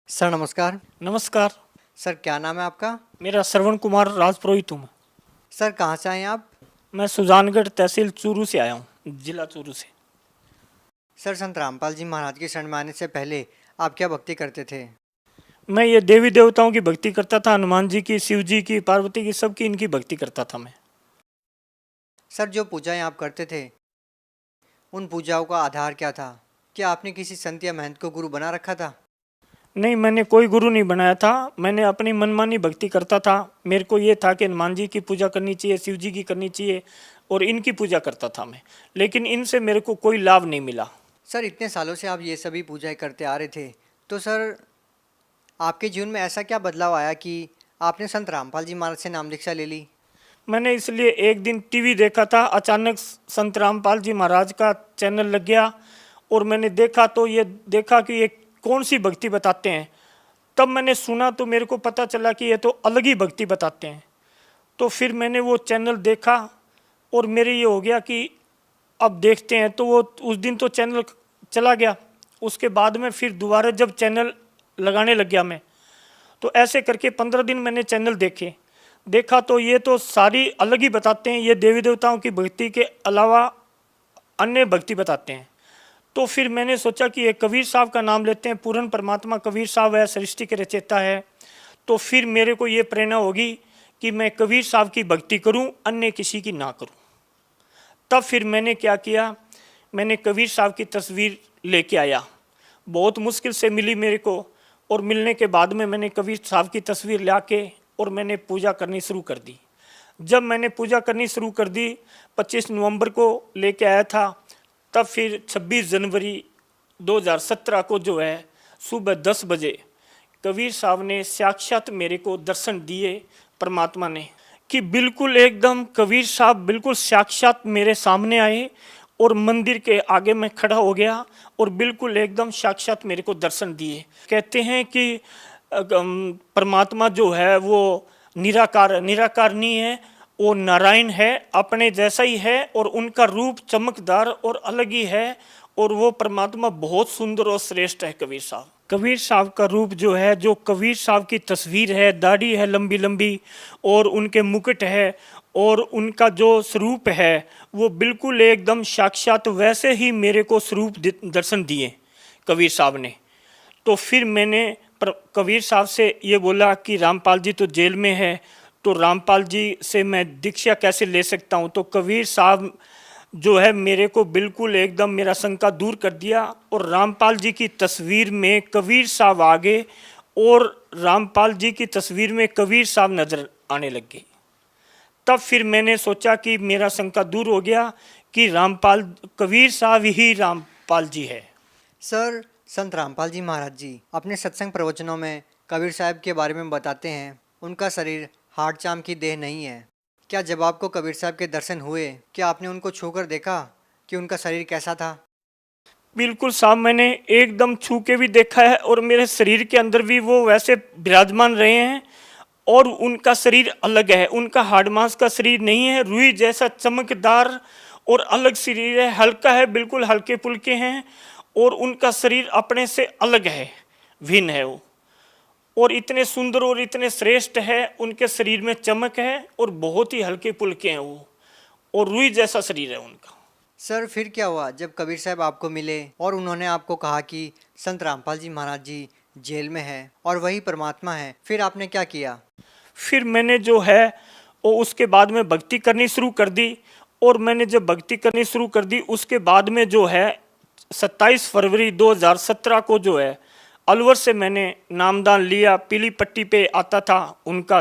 Sir नमस्कार। नमस्कार। Sir क्या नाम है आपका? मेरा श्रवण कुमार राजपुरोहित हूँ। सर कहाँ से आए हैं आप? मैं सुजानगढ़ तहसील चूरू से आया हूँ, जिला चूरू से। सर संत रामपाल जी महाराज की शरण में आने से पहले आप क्या भक्ति करते थे? मैं ये देवी देवताओं की भक्ति करता था, हनुमान जी की, शिव जी की, पार्वती की, सबकी इनकी भक्ति करता था मैं। सर जो पूजाएं आप करते थे उन पूजाओं का आधार क्या था? क्या आपने किसी संत या महंत को गुरु बना रखा था? नहीं, मैंने कोई गुरु नहीं बनाया था। मैंने अपनी मनमानी भक्ति करता था। मेरे को ये था कि हनुमान जी की पूजा करनी चाहिए, शिव जी की करनी चाहिए, और इनकी पूजा करता था मैं। लेकिन इनसे मेरे को कोई लाभ नहीं मिला। सर इतने सालों से आप ये सभी पूजाएं करते आ रहे थे, तो सर आपके जीवन में ऐसा क्या बदलाव आया कि आपने संत रामपाल जी महाराज से नाम दीक्षा ले ली? मैंने इसलिए एक दिन टीवी देखा था, अचानक संत रामपाल जी महाराज का चैनल लग गया और मैंने देखा तो ये देखा कि ये कौन सी भक्ति बताते हैं। तब मैंने सुना तो मेरे को पता चला कि ये तो अलग ही भक्ति बताते हैं। तो फिर मैंने वो चैनल देखा और मेरे ये हो गया कि अब देखते हैं। तो वो उस दिन तो चैनल चला गया। उसके बाद में फिर दोबारा जब चैनल लगाने लग गया मैं, तो ऐसे करके 15 दिन मैंने चैनल देखा तो ये तो सारी अलग ही बताते हैं। ये देवी देवताओं की भक्ति के अलावा अन्य भक्ति बताते हैं। तो फिर मैंने सोचा कि ये कबीर साहब का नाम लेते हैं। पूर्ण परमात्मा कबीर साहब है, सृष्टि के रचयिता है। तो फिर मेरे को ये प्रेरणा होगी कि मैं कबीर साहब की भक्ति करूं, अन्य किसी की ना करूं। तब फिर मैंने क्या किया, मैंने कबीर साहब की तस्वीर लेके आया। बहुत मुश्किल से मिली मेरे को, और मिलने के बाद में मैंने कबीर साहब की तस्वीर ला के और मैंने पूजा करनी शुरू कर दी। जब मैंने पूजा करनी शुरू कर दी, 25 नवंबर को लेके आया था। तब फिर 26 जनवरी 2017 को जो है सुबह 10 बजे कबीर साहब ने साक्षात मेरे को दर्शन दिए, परमात्मा ने, कि बिल्कुल एकदम कबीर साहब बिल्कुल साक्षात मेरे सामने आए और मंदिर के आगे मैं खड़ा हो गया और बिल्कुल एकदम साक्षात मेरे को दर्शन दिए। कहते हैं कि परमात्मा जो है वो निराकार नहीं है, वो नारायण है, अपने जैसा ही है, और उनका रूप चमकदार और अलग ही है। और वो परमात्मा बहुत सुंदर और श्रेष्ठ है कबीर साहब। कबीर साहब का रूप जो है, जो कबीर साहब की तस्वीर है, दाढ़ी है लंबी लंबी और उनके मुकुट है और उनका जो स्वरूप है वो बिल्कुल एकदम साक्षात वैसे ही मेरे को स्वरूप दर्शन दिए कबीर साहब ने। तो फिर मैंने कबीर साहब से ये बोला कि रामपाल जी तो जेल में है, तो रामपाल जी से मैं दीक्षा कैसे ले सकता हूँ। तो कबीर साहब जो है मेरे को बिल्कुल एकदम मेरा शंका दूर कर दिया और रामपाल जी की तस्वीर में कबीर साहब आ गए और रामपाल जी की तस्वीर में कबीर साहब नजर आने लग गए। तब फिर मैंने सोचा कि मेरा शंका दूर हो गया कि रामपाल कबीर साहब ही रामपाल जी है। सर संत रामपाल जी महाराज जी अपने सत्संग प्रवचनों में कबीर साहब के बारे में बताते हैं उनका शरीर हाड़ चाम की देह नहीं है। क्या जब आपको कबीर साहब के दर्शन हुए, क्या आपने उनको छूकर देखा कि उनका शरीर कैसा था? बिल्कुल साहब, मैंने एकदम छू के भी देखा है और मेरे शरीर के अंदर भी वो वैसे विराजमान रहे हैं। और उनका शरीर अलग है, उनका हाड़ मांस का शरीर नहीं है, रुई जैसा चमकदार और अलग शरीर है, हल्का है, बिल्कुल हल्के फुल्के हैं। और उनका शरीर अपने से अलग है, भिन्न है वो, और इतने सुंदर और इतने श्रेष्ठ है। उनके शरीर में चमक है और बहुत ही हल्के फुल्के हैं वो, और रुई जैसा शरीर है उनका। सर फिर क्या हुआ जब कबीर साहब आपको मिले और उन्होंने आपको कहा कि संत रामपाल जी महाराज जी जेल में है और वही परमात्मा है, फिर आपने क्या किया? फिर मैंने जो है वो उसके बाद में भक्ति करनी शुरू कर दी। और मैंने जब भक्ति करनी शुरू कर दी उसके बाद में जो है 27 फरवरी 2017 को जो है अलवर से मैंने नामदान लिया। पीली पट्टी पे आता था उनका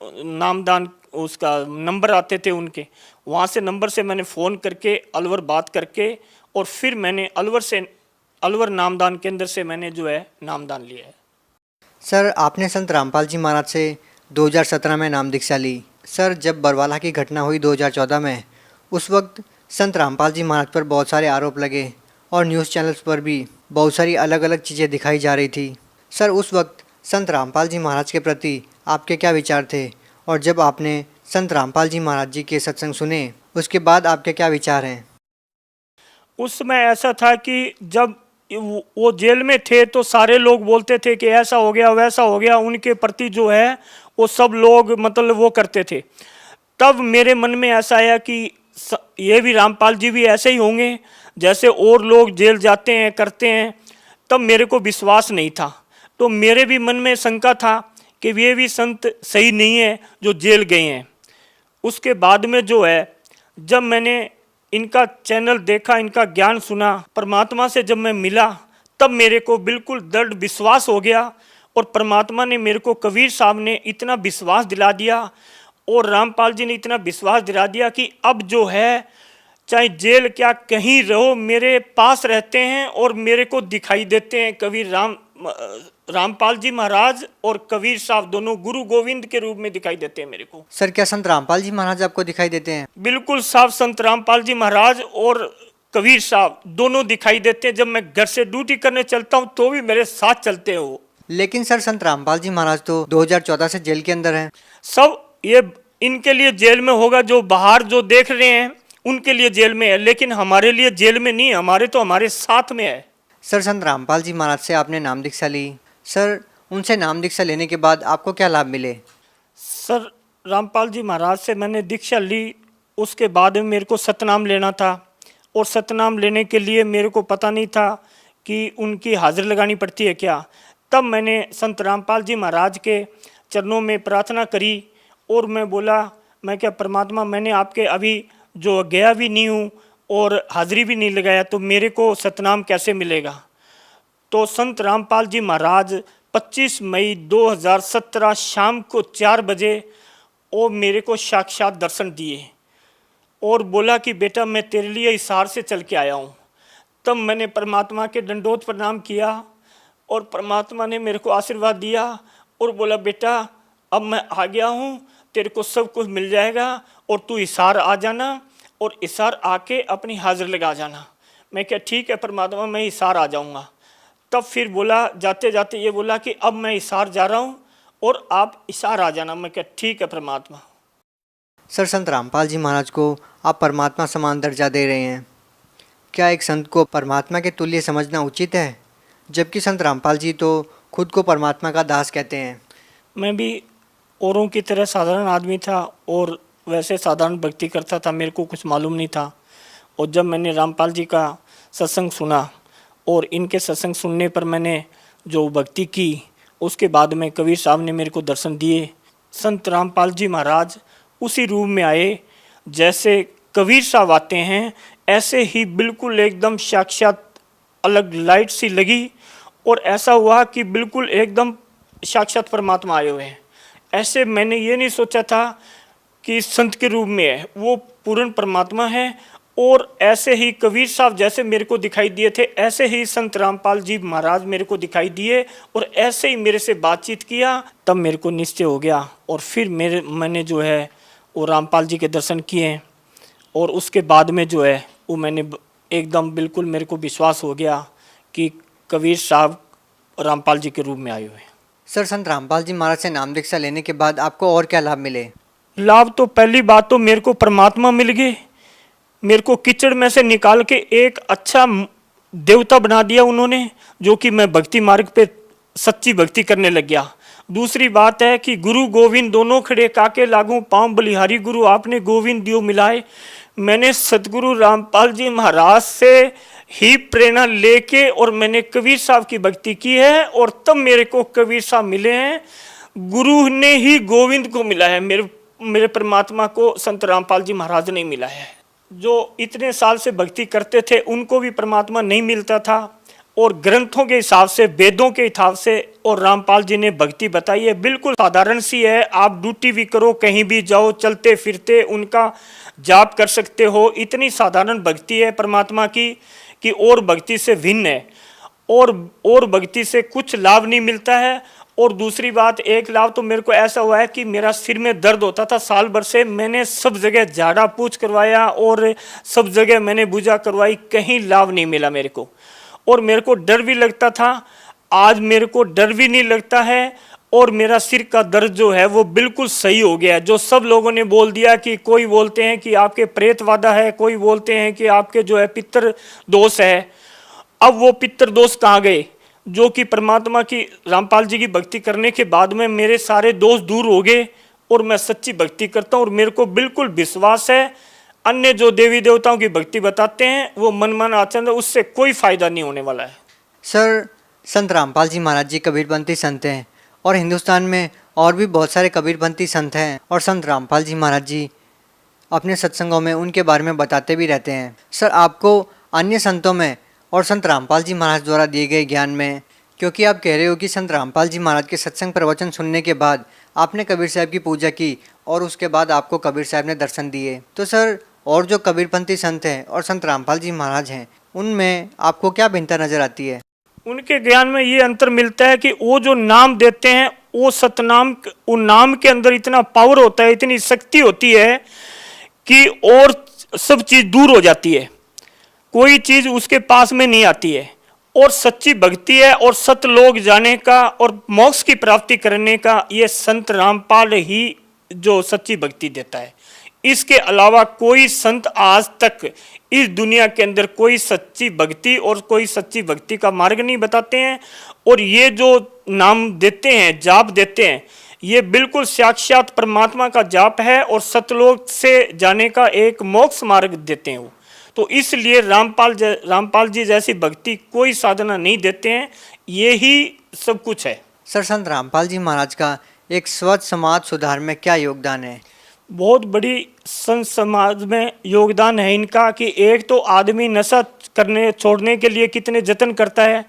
नामदान, उसका नंबर आते थे उनके, वहाँ से नंबर से मैंने फ़ोन करके अलवर बात करके और फिर मैंने अलवर नामदान केंद्र से मैंने जो है नामदान लिया है। सर आपने संत रामपाल जी महाराज से 2017 में नाम दीक्षा ली। सर जब बरवाला की घटना हुई 2014 में, उस वक्त संत रामपाल जी महाराज पर बहुत सारे आरोप लगे और न्यूज़ चैनल्स पर भी बहुत सारी अलग अलग चीज़ें दिखाई जा रही थी। सर उस वक्त संत रामपाल जी महाराज के प्रति आपके क्या विचार थे, और जब आपने संत रामपाल जी महाराज जी के सत्संग सुने उसके बाद आपके क्या विचार हैं? उस समय ऐसा था कि जब वो जेल में थे तो सारे लोग बोलते थे कि ऐसा हो गया वैसा हो गया, उनके प्रति जो है वो सब लोग मतलब वो करते थे। तब मेरे मन में ऐसा आया कि ये भी रामपाल जी भी ऐसे ही होंगे जैसे और लोग जेल जाते हैं करते हैं। तब मेरे को विश्वास नहीं था, तो मेरे भी मन में शंका था कि ये भी संत सही नहीं है जो जेल गए हैं। उसके बाद में जो है जब मैंने इनका चैनल देखा, इनका ज्ञान सुना, परमात्मा से जब मैं मिला, तब मेरे को बिल्कुल दृढ़ विश्वास हो गया। और परमात्मा ने मेरे को, कबीर साहब ने इतना विश्वास दिला दिया और रामपाल जी ने इतना विश्वास दिला दिया कि अब जो है चाहे जेल क्या कहीं रहो मेरे पास रहते हैं और मेरे को दिखाई देते हैं। कबीर रामपाल जी महाराज और कबीर साहब दोनों गुरु गोविंद के रूप में दिखाई देते हैं मेरे को। सर क्या संत रामपाल जी महाराज आपको दिखाई देते हैं? बिल्कुल साहब, संत रामपाल जी महाराज और कबीर साहब दोनों दिखाई देते हैं। जब मैं घर से ड्यूटी करने चलता हूँ तो भी मेरे साथ चलते हैं वो। लेकिन सर संत रामपाल जी महाराज तो 2014 से जेल के अंदर हैं। सब ये इनके लिए जेल में होगा, जो बाहर जो देख रहे हैं उनके लिए जेल में है, लेकिन हमारे लिए जेल में नहीं, हमारे तो हमारे साथ में है। सर संत रामपाल जी महाराज से आपने नाम दीक्षा ली, सर उनसे नाम दीक्षा लेने के बाद आपको क्या लाभ मिले? सर रामपाल जी महाराज से मैंने दीक्षा ली, उसके बाद में मेरे को सतनाम लेना था और सतनाम लेने के लिए मेरे को पता नहीं था कि उनकी हाजिर लगानी पड़ती है क्या। तब मैंने संत रामपाल जी महाराज के चरणों में प्रार्थना करी और मैं बोला, मैं क्या परमात्मा, मैंने आपके अभी जो गया भी नहीं हूँ और हाजिरी भी नहीं लगाया तो मेरे को सतनाम कैसे मिलेगा। तो संत रामपाल जी महाराज 25 मई 2017 शाम को 4 बजे वो मेरे को साक्षात दर्शन दिए और बोला कि बेटा मैं तेरे लिए हिसार से चल के आया हूँ। तब मैंने परमात्मा के दंडोत प्रणाम किया और परमात्मा ने मेरे को आशीर्वाद दिया और बोला बेटा अब मैं आ गया हूँ, तेरे को सब कुछ मिल जाएगा और तू हिसार आ जाना और हिसार आके अपनी हाजिर लगा जाना। मैं क्या ठीक है परमात्मा, मैं हिसार आ जाऊँगा। तब फिर बोला, जाते जाते ये बोला कि अब मैं हिसार जा रहा हूँ और आप हिसार आ जाना। मैं क्या ठीक है परमात्मा। सर संत रामपाल जी महाराज को आप परमात्मा समान दर्जा दे रहे हैं, क्या एक संत को परमात्मा के तुल्य समझना उचित है? जबकि संत रामपाल जी तो खुद को परमात्मा का दास कहते हैं। मैं भी औरों की तरह साधारण आदमी था और वैसे साधारण भक्ति करता था, मेरे को कुछ मालूम नहीं था। और जब मैंने रामपाल जी का सत्संग सुना और इनके सत्संग सुनने पर मैंने जो भक्ति की, उसके बाद में कबीर साहब ने मेरे को दर्शन दिए। संत रामपाल जी महाराज उसी रूप में आए जैसे कबीर साहब आते हैं, ऐसे ही बिल्कुल एकदम साक्षात अलग लाइट सी लगी और ऐसा हुआ कि बिल्कुल एकदम साक्षात परमात्मा आए हुए हैं। ऐसे मैंने ये नहीं सोचा था कि संत के रूप में है, वो पूर्ण परमात्मा है। और ऐसे ही कबीर साहब जैसे मेरे को दिखाई दिए थे, ऐसे ही संत रामपाल जी महाराज मेरे को दिखाई दिए और ऐसे ही मेरे से बातचीत किया। तब मेरे को निश्चय हो गया और फिर मैंने जो है वो रामपाल जी के दर्शन किए और उसके बाद में जो है वो मैंने एकदम बिल्कुल मेरे को विश्वास हो गया कि कबीर साहब रामपाल जी के रूप में आए हुए हैं। सर संत रामपाल जी महाराज से नाम दीक्षा लेने के बाद आपको और क्या लाभ मिले? लाभ तो पहली बात तो मेरे को परमात्मा मिल गए, मेरे को कीचड़ में से निकाल के एक अच्छा देवता बना दिया उन्होंने, जो कि मैं भक्ति मार्ग पे सच्ची भक्ति करने लग गया। दूसरी बात है कि गुरु गोविंद दोनों खड़े काके लागू पाँव बलिहारी गुरु आपने गोविंद दियो मिलाए। मैंने सतगुरु रामपाल जी महाराज से ही प्रेरणा लेके और मैंने कबीर साहब की भक्ति की है और तब मेरे को कबीर साहब मिले हैं। गुरु ने ही गोविंद को मिला है, मेरे परमात्मा को संत रामपाल जी महाराज ने मिला है। जो इतने साल से भक्ति करते थे उनको भी परमात्मा नहीं मिलता था और ग्रंथों के हिसाब से, वेदों के हिसाब से और रामपाल जी ने भक्ति बताई है, बिल्कुल साधारण सी है। आप ड्यूटी भी करो, कहीं भी जाओ, चलते फिरते उनका जाप कर सकते हो। इतनी साधारण भक्ति है परमात्मा की कि और भक्ति से भिन्न है और भक्ति से कुछ लाभ नहीं मिलता है। और दूसरी बात, एक लाभ तो मेरे को ऐसा हुआ है कि मेरा सिर में दर्द होता था साल भर से, मैंने सब जगह झाड़ा पूछ करवाया और सब जगह मैंने पूजा करवाई, कहीं लाभ नहीं मिला मेरे को। और मेरे को डर भी लगता था, आज मेरे को डर भी नहीं लगता है और मेरा सिर का दर्द जो है वो बिल्कुल सही हो गया है। जो सब लोगों ने बोल दिया कि कोई बोलते हैं कि आपके प्रेत वादा है, कोई बोलते हैं कि आपके जो है पितर दोष है, अब वो पितर दोस्त कहाँ गए, जो कि परमात्मा की रामपाल जी की भक्ति करने के बाद में मेरे सारे दोस्त दूर हो गए और मैं सच्ची भक्ति करता हूँ। और मेरे को बिल्कुल विश्वास है, अन्य जो देवी देवताओं की भक्ति बताते हैं वो मनमाना आचरण है, उससे कोई फायदा नहीं होने वाला है। सर, संत रामपाल जी महाराज जी कबीरपंथी संत हैं और हिंदुस्तान में और भी बहुत सारे कबीरपंथी संत हैं, और संत रामपाल जी महाराज जी अपने सत्संगों में उनके बारे में बताते भी रहते हैं। सर, आपको अन्य संतों में और संत रामपाल जी महाराज द्वारा दिए गए ज्ञान में, क्योंकि आप कह रहे हो कि संत रामपाल जी महाराज के सत्संग प्रवचन सुनने के बाद आपने कबीर साहब की पूजा की और उसके बाद आपको कबीर साहब ने दर्शन दिए, तो सर और जो कबीरपंथी संत हैं और संत रामपाल जी महाराज हैं उनमें आपको क्या भिन्नता नज़र आती है? उनके ज्ञान में ये अंतर मिलता है कि वो जो नाम देते हैं वो सतनाम, उन नाम के अंदर इतना पावर होता है, इतनी शक्ति होती है कि और सब चीज दूर हो जाती है, कोई चीज उसके पास में नहीं आती है। और सच्ची भक्ति है और सतलोक जाने का और मोक्ष की प्राप्ति करने का ये संत रामपाल ही जो सच्ची भक्ति देता है। इसके अलावा कोई संत आज तक इस दुनिया के अंदर कोई सच्ची भक्ति और कोई सच्ची भक्ति का मार्ग नहीं बताते हैं। और ये जो नाम देते हैं, जाप देते हैं, ये बिल्कुल साक्षात परमात्मा का जाप है और सतलोक से जाने का एक मोक्ष मार्ग देते हैं वो। तो इसलिए रामपाल जी जैसी भक्ति कोई साधना नहीं देते हैं, ये ही सब कुछ है। सर, संत रामपाल जी महाराज का एक स्वच्छ समाज सुधार में क्या योगदान है? बहुत बड़ी संत समाज में योगदान है इनका कि एक तो आदमी नशा करने छोड़ने के लिए कितने जतन करता है,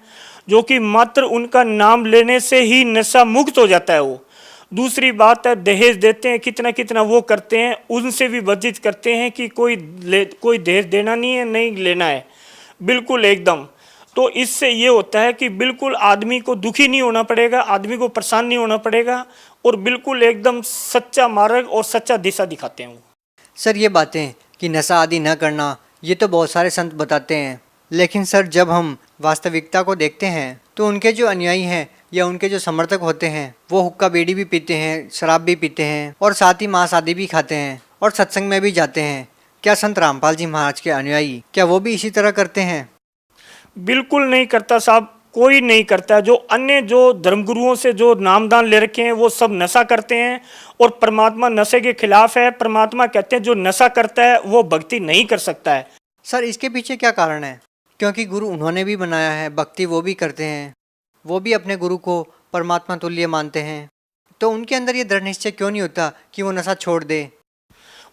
जो कि मात्र उनका नाम लेने से ही नशा मुक्त हो जाता है वो। दूसरी बात है दहेज देते हैं, कितना कितना वो करते हैं, उनसे भी वर्जित करते हैं कि कोई दहेज देना नहीं है, नहीं लेना है, बिल्कुल एकदम। तो इससे ये होता है कि बिल्कुल आदमी को दुखी नहीं होना पड़ेगा, आदमी को परेशान नहीं होना पड़ेगा, और बिल्कुल एकदम सच्चा मार्ग और सच्चा दिशा दिखाते हैं वो। सर, ये बातें कि नशा आदि न करना ये तो बहुत सारे संत बताते हैं, लेकिन सर जब हम वास्तविकता को देखते हैं तो उनके जो अनुयायी हैं या उनके जो समर्थक होते हैं वो हुक्का बीड़ी भी पीते हैं, शराब भी पीते हैं और साथ ही मांस आदि भी खाते हैं और सत्संग में भी जाते हैं। क्या संत रामपाल जी महाराज के अनुयायी क्या वो भी इसी तरह करते हैं? बिल्कुल नहीं करता साहब, कोई नहीं करता। जो अन्य जो धर्मगुरुओं से जो नामदान ले रखे हैं वो सब नशा करते हैं और परमात्मा नशे के खिलाफ है। परमात्मा कहते हैं जो नशा करता है वो भक्ति नहीं कर सकता है। सर, इसके पीछे क्या कारण है? क्योंकि गुरु उन्होंने भी बनाया है, भक्ति वो भी करते हैं, वो भी अपने गुरु को परमात्मा तुल्य मानते हैं, तो उनके अंदर ये दृढ़ निश्चय क्यों नहीं होता कि वो नशा छोड़ दे?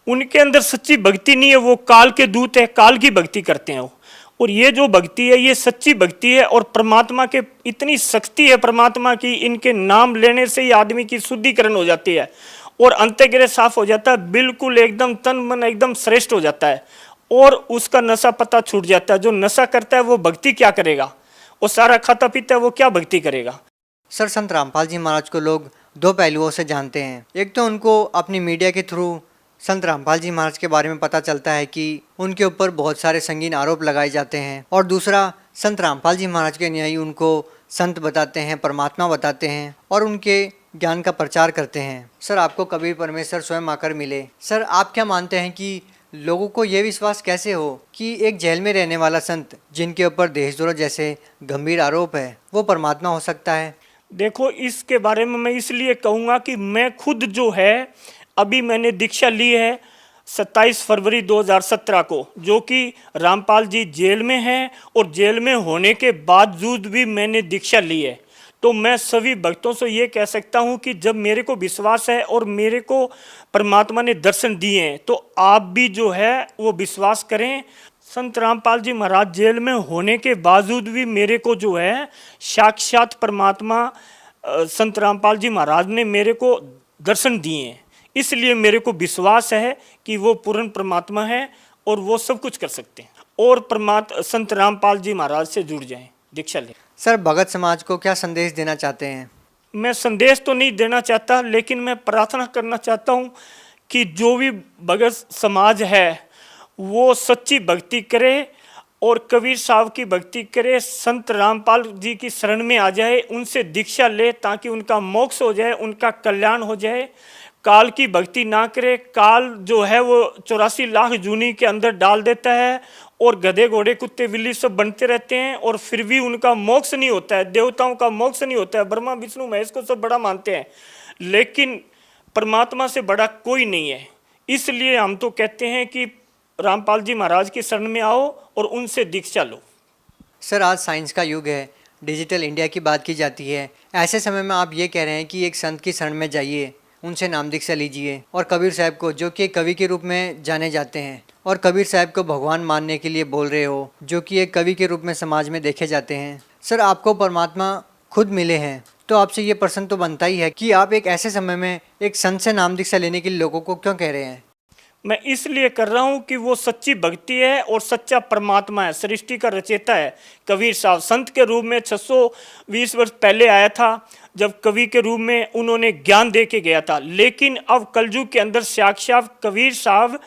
उनके अंदर सच्ची भक्ति नहीं है, वो काल के दूत है, काल की भक्ति करते हैं वो। और ये जो भक्ति है ये सच्ची भक्ति है और परमात्मा के इतनी शक्ति है परमात्मा की, इनके नाम लेने से ही आदमी की शुद्धिकरण हो जाती है और अंतःगिरह साफ हो जाता है, बिल्कुल एकदम तन मन एकदम श्रेष्ठ हो जाता है और उसका नशा पता छूट जाता है। जो नशा करता है वो भक्ति क्या करेगा, वो सारा खाता पीता है, वो क्या भक्ति करेगा। सर, संत रामपाल जी महाराज को लोग दो पहलुओं से जानते हैं। एक तो उनको अपनी मीडिया के थ्रू संत रामपाल जी महाराज के बारे में पता चलता है कि उनके ऊपर बहुत सारे संगीन आरोप लगाए जाते हैं, और दूसरा संत रामपाल जी महाराज के अनुयायी उनको संत बताते हैं, परमात्मा बताते हैं और उनके ज्ञान का प्रचार करते हैं। सर, आपको कबीर परमेश्वर स्वयं आकर मिले। सर, आप क्या मानते हैं कि लोगों को ये विश्वास कैसे हो कि एक जेल में रहने वाला संत जिनके ऊपर देशद्रोह जैसे गंभीर आरोप है वो परमात्मा हो सकता है? देखो, इसके बारे में मैं इसलिए कहूँगा कि मैं खुद जो है अभी मैंने दीक्षा ली है 27 फरवरी 2017 को, जो कि रामपाल जी जेल में हैं और जेल में होने के बावजूद भी मैंने दीक्षा ली है। तो मैं सभी भक्तों से ये कह सकता हूँ कि जब मेरे को विश्वास है और मेरे को परमात्मा ने दर्शन दिए हैं तो आप भी जो है वो विश्वास करें। संत रामपाल जी महाराज जेल में होने के बावजूद भी मेरे को जो है साक्षात परमात्मा संत रामपाल जी महाराज ने मेरे को दर्शन दिए हैं, इसलिए मेरे को विश्वास है कि वो पूर्ण परमात्मा है और वो सब कुछ कर सकते हैं। और संत रामपाल जी महाराज से जुड़ जाएं, दीक्षा लें। सर, भगत समाज को क्या संदेश देना चाहते हैं? मैं संदेश तो नहीं देना चाहता, लेकिन मैं प्रार्थना करना चाहता हूँ कि जो भी भगत समाज है वो सच्ची भक्ति करे और कबीर साहब की भक्ति करे, संत रामपाल जी की शरण में आ जाए, उनसे दीक्षा ले ताकि उनका मोक्ष हो जाए, उनका कल्याण हो जाए। काल की भक्ति ना करे। काल जो है वो 84 लाख जूनी के अंदर डाल देता है और गधे घोड़े कुत्ते बिल्ली सब बनते रहते हैं और फिर भी उनका मोक्ष नहीं होता है, देवताओं का मोक्ष नहीं होता है। ब्रह्मा विष्णु महेश को सब बड़ा मानते हैं, लेकिन परमात्मा से बड़ा कोई नहीं है। इसलिए हम तो कहते हैं कि रामपाल जी महाराज की शरण में आओ और उनसे दीक्षा लो। सर आज साइंस का युग है, डिजिटल इंडिया की बात की जाती है, ऐसे समय में आप ये कह रहे हैं कि एक संत की शरण में जाइए, उनसे नाम दीक्षा लीजिए, और कबीर साहब को जो कि कवि के रूप में जाने जाते हैं और कबीर साहब को भगवान मानने के लिए बोल रहे हो, जो कि एक कवि के रूप में समाज में देखे जाते हैं। सर आपको परमात्मा खुद मिले हैं, तो आपसे ये प्रश्न तो बनता ही है कि आप एक ऐसे समय में एक संत से नाम दीक्षा लेने के लिए लोगों को क्यों कह रहे हैं? मैं इसलिए कर रहा हूं कि वो सच्ची भक्ति है और सच्चा परमात्मा है, सृष्टि का रचयिता है। कबीर साहब संत के रूप में 620 वर्ष पहले आया था, जब कवि के रूप में उन्होंने ज्ञान दे के गया था। लेकिन अब कलयुग के अंदर साक्षात कबीर साहब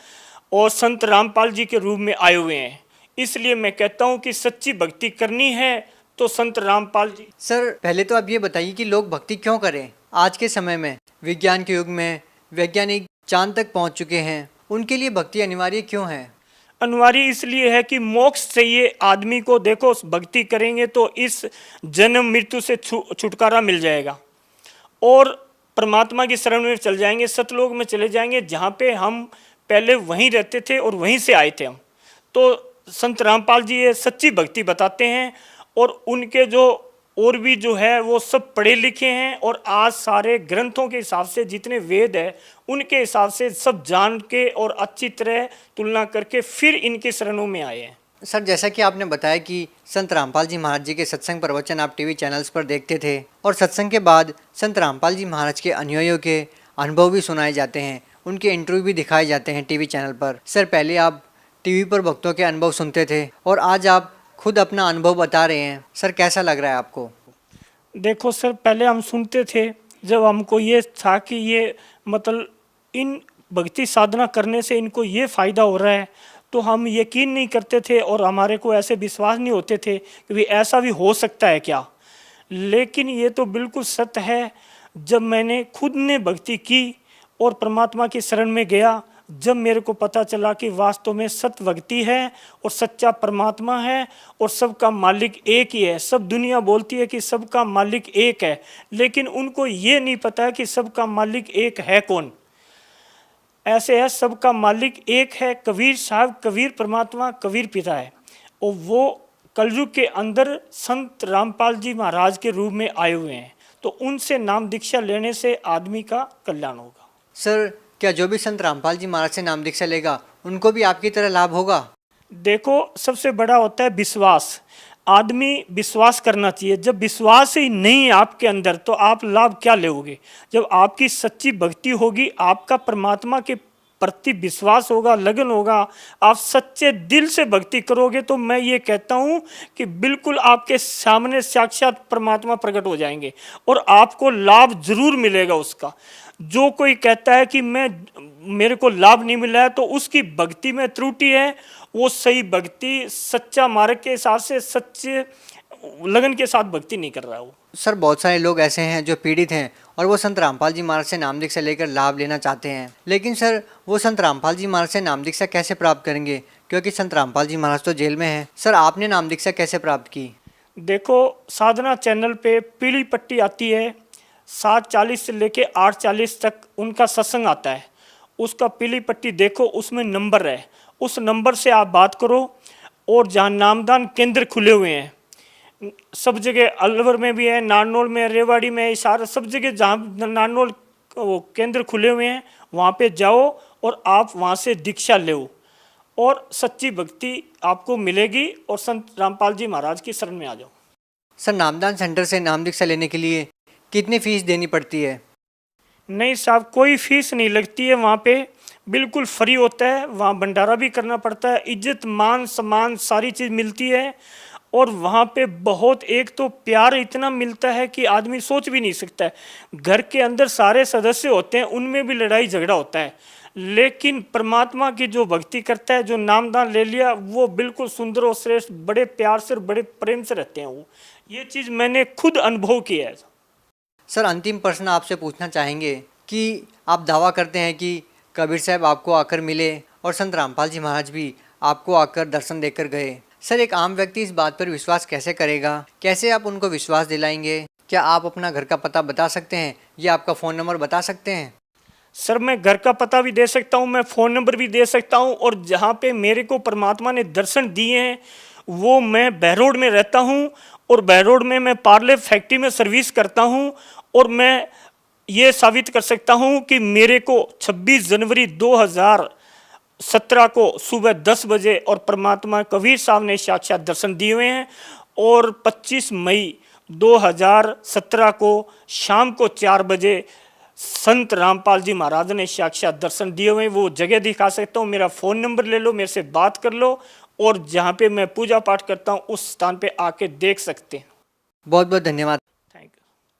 और संत रामपाल जी के रूप में आए हुए हैं। इसलिए मैं कहता हूं कि सच्ची भक्ति करनी है तो संत रामपाल जी। सर पहले तो आप ये बताइए कि लोग भक्ति क्यों करें? आज के समय में, विज्ञान के युग में, वैज्ञानिक चांद तक पहुंच चुके हैं, उनके लिए भक्ति अनिवार्य क्यों है? अनिवार्य इसलिए है कि मोक्ष चाहिए आदमी को। देखो भक्ति करेंगे तो इस जन्म मृत्यु से छुटकारा मिल जाएगा और परमात्मा की शरण में चल जाएंगे, सतलोक में चले जाएंगे, जहाँ पे हम पहले वहीं रहते थे और वहीं से आए थे हम। तो संत रामपाल जी ये सच्ची भक्ति बताते हैं और उनके जो और भी जो है वो सब पढ़े लिखे हैं और आज सारे ग्रंथों के हिसाब से जितने वेद है उनके हिसाब से सब जान के और अच्छी तरह तुलना करके फिर इनके शरणों में आए हैं। सर जैसा कि आपने बताया कि संत रामपाल जी महाराज जी के सत्संग प्रवचन आप टीवी चैनल्स पर देखते थे और सत्संग के बाद संत रामपाल जी महाराज के अनुयायियों के अनुभव भी सुनाए जाते हैं, उनके इंटरव्यू भी दिखाए जाते हैं टीवी चैनल पर। सर पहले आप टीवी पर भक्तों के अनुभव सुनते थे और आज आप खुद अपना अनुभव बता रहे हैं, सर कैसा लग रहा है आपको? देखो सर पहले हम सुनते थे, जब हमको ये था कि ये मतलब इन भक्ति साधना करने से इनको ये फ़ायदा हो रहा है, तो हम यकीन नहीं करते थे और हमारे को ऐसे विश्वास नहीं होते थे कि ऐसा भी हो सकता है क्या। लेकिन ये तो बिल्कुल सत्य है। जब मैंने खुद ने भक्ति की और परमात्मा की शरण में गया, जब मेरे को पता चला कि वास्तव में सत्य भक्ति है और सच्चा परमात्मा है और सबका मालिक एक ही है। सब दुनिया बोलती है कि सबका मालिक एक है, लेकिन उनको ये नहीं पता है कि सबका मालिक एक है कौन। ऐसे है, सबका मालिक एक है कबीर साहब, कबीर परमात्मा, कबीर पिता है और वो कलयुग के अंदर संत रामपाल जी महाराज के रूप में आए हुए हैं। तो उनसे नाम दीक्षा लेने से आदमी का कल्याण होगा। सर क्या जो भी संत रामपाल जी महाराज से नाम दीक्षा लेगा उनको भी आपकी तरह लाभ होगा? देखो सबसे बड़ा होता है विश्वास। आदमी विश्वास करना चाहिए। जब विश्वास ही नहीं है आपके अंदर तो आप लाभ क्या लोगे? जब आपकी सच्ची भक्ति होगी, आपका परमात्मा के प्रति विश्वास होगा, लगन होगा, आप सच्चे दिल से भक्ति करोगे, तो मैं ये कहता हूँ कि बिल्कुल आपके सामने साक्षात परमात्मा प्रकट हो जाएंगे और आपको लाभ जरूर मिलेगा उसका। जो कोई कहता है कि मेरे को लाभ नहीं मिला है तो उसकी भक्ति में त्रुटि है। वो सही भक्ति सच्चा मार्ग के हिसाब से सच्चे लगन के साथ भक्ति नहीं कर रहा है वो। सर बहुत सारे लोग ऐसे हैं जो पीड़ित हैं और वो संत रामपाल जी महाराज से नाम दीक्षा लेकर लाभ लेना चाहते हैं, लेकिन सर वो संत रामपाल जी महाराज से नाम दीक्षा कैसे प्राप्त करेंगे, क्योंकि संत रामपाल जी महाराज तो जेल में हैं। सर आपने नाम दीक्षा कैसे प्राप्त की? देखो साधना चैनल पे पीली पट्टी आती है, 7:40 से लेके 8:40 तक उनका सत्संग आता है। उसका पीली पट्टी देखो, उसमें नंबर है, उस नंबर से आप बात करो। और जहाँ नामदान केंद्र खुले हुए हैं सब जगह, अलवर में भी है, नारनौल में, रेवाड़ी में, इशारा सब जगह जहाँ नारनौल केंद्र खुले हुए हैं वहाँ पे जाओ और आप वहाँ से दीक्षा लो और सच्ची भक्ति आपको मिलेगी और संत रामपाल जी महाराज की शरण में आ जाओ। सर नामदान सेंटर से नाम दीक्षा लेने के लिए कितनी फीस देनी पड़ती है? नहीं साहब, कोई फीस नहीं लगती है। वहाँ पे बिल्कुल फ्री होता है। वहाँ भंडारा भी करना पड़ता है, इज्जत मान सम्मान सारी चीज़ मिलती है और वहाँ पे बहुत एक तो प्यार इतना मिलता है कि आदमी सोच भी नहीं सकता है। घर के अंदर सारे सदस्य होते हैं, उनमें भी लड़ाई झगड़ा होता है, लेकिन परमात्मा की जो भक्ति करता है, जो नामदान ले लिया, वो बिल्कुल सुंदर और श्रेष्ठ, बड़े प्यार से और बड़े प्रेम से रहते हैं वो। ये चीज़ मैंने खुद अनुभव किया है। सर अंतिम प्रश्न आपसे पूछना चाहेंगे कि आप दावा करते हैं कि कबीर साहब आपको आकर मिले और संत रामपाल जी महाराज भी आपको आकर दर्शन देकर गए। सर, एक आम व्यक्ति इस बात पर विश्वास कैसे करेगा? कैसे आप उनको विश्वास दिलाएंगे? क्या आप अपना घर का पता बता सकते हैं या आपका फ़ोन नंबर बता सकते हैं? सर, मैं घर का पता भी दे सकता हूँ, मैं फ़ोन नंबर भी दे सकता हूँ, और जहाँ पे मेरे को परमात्मा ने दर्शन दिए हैं वो मैं बहरोड में रहता हूँ, और बहरोड में मैं पार्ले फैक्ट्री में सर्विस करता हूँ। और मैं ये साबित कर सकता हूँ कि मेरे को 26 जनवरी 2017 को सुबह 10 बजे और परमात्मा कबीर साहब ने साक्षात दर्शन दिए हुए हैं, और 25 मई 2017 को शाम को 4 बजे संत रामपाल जी महाराज ने साक्षात दर्शन दिए हुए हैं। वो जगह दिखा सकता हूँ, मेरा फ़ोन नंबर ले लो, मेरे से बात कर लो, और जहाँ पे मैं पूजा पाठ करता हूँ उस स्थान पे आके देख सकते हैं। बहुत बहुत धन्यवाद।